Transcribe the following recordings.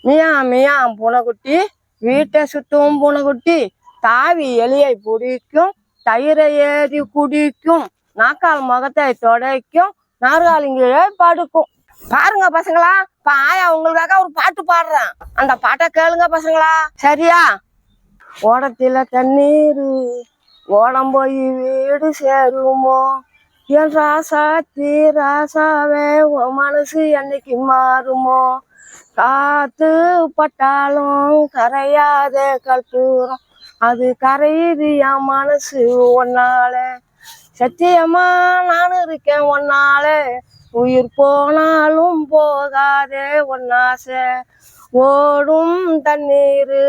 மியா மியா பூனைக்குட்டி வீட்டை சுத்தும் பூனைக்குட்டி தாவி எலியை பிடிக்கும் தயிரை ஏறி குடிக்கும் நாக்கால் முகத்தை துடைக்கும் நாற்காலிங்களே படுக்கும். பாருங்க பசங்களா, இப்ப ஆயா உங்களுக்காக ஒரு பாட்டு பாடுறேன், அந்த பாட்டை கேளுங்க பசங்களா. சரியா? ஓடத்தில தண்ணீர் ஓடம் போய் வீடு சேருமோ என் ராசாத்தி ராசாவே உன் மனசு என்னைக்கு மாறுமோ காத்து பட்டாலும் கரையாத கற்பூரம் அது கரையுது என் மனசு ஒன்னால சத்தியமா நான் இருக்கேன் ஒன்னால உயிர் போனாலும் போகாதே ஒன்னாசை ஓடும் தண்ணீர்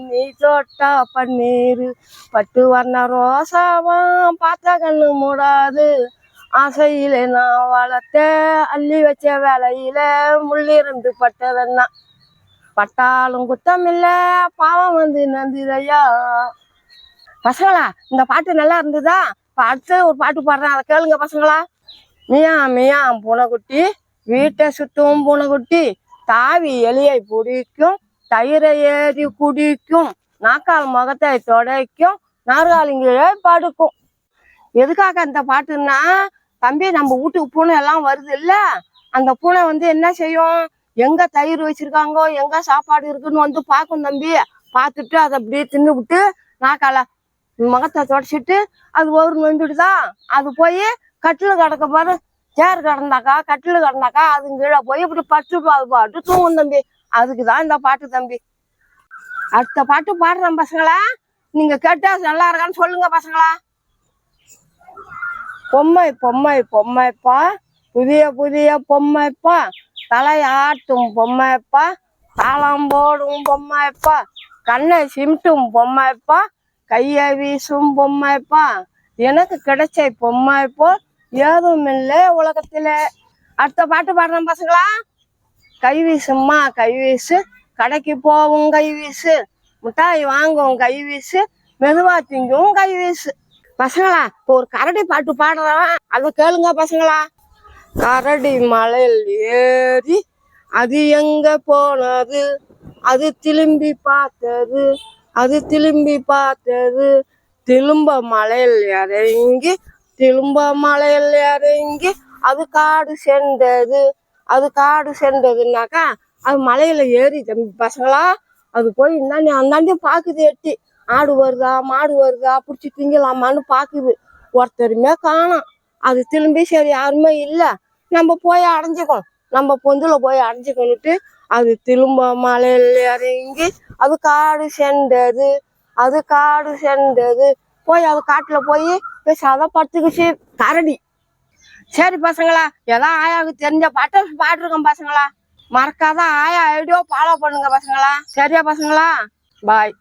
நீ தொட்டா பன்னீர் பட்டு வர்ண ரோசாவாம் பார்த்த கண்ணு மூடாது ஆசையில நான் வளர்த்த அள்ளி வச்ச வேலையில முள்ளிருந்து பட்டதன்னா பட்டாலும் குத்தமில்ல பாவம் வந்து நந்திதையா. பசங்களா, இந்த பாட்டு நல்லா இருந்ததா? இப்போ அடுத்து ஒரு பாட்டு பாடுறேன், அதை கேளுங்க பசங்களா. மியா மியா பூனைக்குட்டி வீட்டை சுத்தும் பூனைக்குட்டி தாவி எலியை பிடிக்கும் தயிரை ஏறி குடிக்கும் நாக்கால் முகத்தை துடைக்கும் நாற்காலிங்களே படுக்கும். எதுக்காக இந்த பாட்டுன்னா, தம்பி நம்ம வீட்டுக்கு பூனை எல்லாம் வருது இல்ல, அந்த பூனை வந்து என்ன செய்யும், எங்க தயிர் வச்சிருக்காங்கோ எங்க சாப்பாடு இருக்குன்னு வந்து பார்க்கும் தம்பி. பார்த்துட்டு அதை அப்படியே தின்னு விட்டு நாக்கால முகத்தை தொடச்சிட்டு அது ஒரு வந்துடுதா, அது போய் கட்டில் கிடக்க பாரு, சேர் கிடந்தாக்கா கட்டில் கிடந்தாக்கா அது கீழே போய் இப்படி பட்டு பாட்டு தூங்கும் தம்பி. அதுக்குதான் இந்த பாட்டு தம்பி. அடுத்த பாட்டு பாடுறேன் பசங்களா, நீங்க கேட்டா நல்லா இருக்கான்னு சொல்லுங்க பசங்களா. பொம்மை பொம்மை பொம்மைப்பா புதிய புதிய பொம்மைப்பா தலையாட்டும் பொம்மைப்பா தாளம் போடும் பொம்மைப்பா கண்ணை சிமிட்டும் பொம்மைப்பா கையை வீசும் பொம்மைப்பா எனக்கு கிடைச்ச பொம்மைப்போ ஏதும் இல்லை உலகத்துல. அடுத்த பாட்டு பாடுறேன் பசங்களா. கை வீசும்மா கை வீசு கடைக்கு போவும் கை வீசு மிட்டாய் வாங்கும் கை வீசு மெதுவா திங்கும் கை வீசு. பசங்களா, இப்போ ஒரு கரடி பாட்டு பாடுறேன், அதை கேளுங்க பசங்களா. கரடி மலையில் ஏறி அது எங்க போனது அது திரும்பி பார்த்தது அது திரும்பி பார்த்தது திரும்ப மலையில் இறங்கி திரும்ப மலையில் இறங்கி அது காடு சென்றது அது காடு சென்றதுனாக்கா அது மலையில ஏறி தம்பி பசங்களா, அது போய் இந்தாண்டி அந்தாண்டி பாக்குது, எட்டி ஆடு வருதா மாடு வருதா பிடிச்சி திங்கலாமான்னு பாக்குது. ஒருத்தருமே காணோம். அது திரும்பி சரி யாருமே இல்லை, நம்ம போய் அடைஞ்சிக்கோம், நம்ம பொந்துல போய் அடைஞ்சிக்கொண்டுட்டு அது திரும்ப மலையில் இறங்கி அது காடு சென்றது அது காடு சென்றது போய் அது காட்டுல போய் பேசாத படுத்துக்குச்சு கரடி. சரி பசங்களா, ஏதாவது ஆயாவுக்கு தெரிஞ்ச பாட்டை பாட்டுருக்கோம் பசங்களா. மறக்காத ஆயா ஐடியோ ஃபாலோ பண்ணுங்க பசங்களா. சரியா பசங்களா? பாய்.